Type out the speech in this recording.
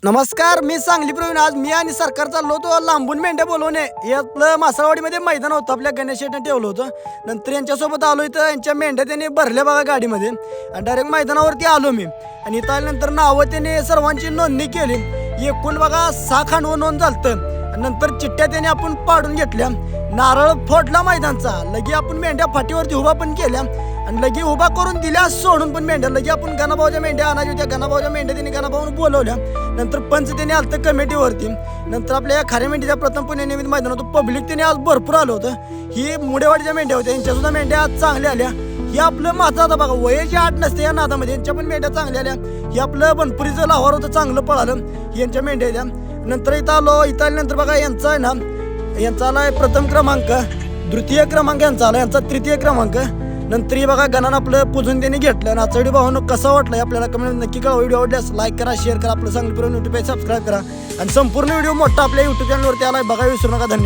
नमस्कार, मी सांगली प्रवीण. आज मी आणि सरकार चाललो होतो लांबून मेंढ्या बोलवणे. हे आपलं मासाळवाडीमध्ये मैदान होतं, आपल्या गणेश शेटने ठेवलं होतं. नंतर यांच्यासोबत आलो, इथं यांच्या मेंढ्या त्यांनी भरल्या बघा गाडीमध्ये आणि डायरेक्ट मैदानावरती आलो मी. आणि इथं आल्यानंतर नावं त्यांनी सर्वांची नोंदणी केली. एकूण बघा 6 खांडवं नोंद झालतं. नंतर चिठ्ठ्या त्याने आपण पाडून घेतल्या, नारळ फोडला मैदानचा, लगी आपण मेंढ्या फाटीवरती उभा पण केल्या आणि लगी उभा करून दिल्या सोडून पण मेंढ्या. लगी आपण गणाभाऊच्या मेंढ्या आणायच्या होत्या, गणाभाऊच्या मेंढ्या त्यांनी गणाभाऊन बोलवल्या. नंतर पंच त्यांनी आलं कमिटीवरती. नंतर आपल्या खाऱ्या मेंढीच्या प्रथम पुण्यनिमित्त मैदान होतं. पब्लिक त्यांनी आज भरपूर आलं होतं. ही मुडेवाडीच्या मेंढ्या होत्या, यांच्या सुद्धा मेंढ्या आज चांगल्या आल्या. ही आपलं माझा आता बघा वयाची 8 नसते या नादामध्ये, यांच्या पण मेंढ्या चांगल्या आल्या. ही आपलं बनपुरीचं लाहोर होतं, चांगलं पळालं. ही यांच्या मेंढ्या द्या. नंतर इथं आल्यानंतर बघा यांचा आहे ना, यांचा आला प्रथम क्रमांक, द्वितीय क्रमांक यांचा आला, यांचा तृतीय क्रमांक. नंतर ही बघा गणानं आपलं पुजून त्यांनी घेतलं. आणि आजचा व्हिडिओ भावानं कसा वाटला आपल्याला कमेंट नक्की कळवा. व्हिडिओ आवडल्यास लाईक करा, शेअर करा, आपलं सांगली प्रवीण यूट्यूब सबस्क्राईब करा आणि संपूर्ण व्हिडिओ मोठा आपल्या यूट्यूब चॅनलवरती आला बघा विसरू नका. धन्यवाद.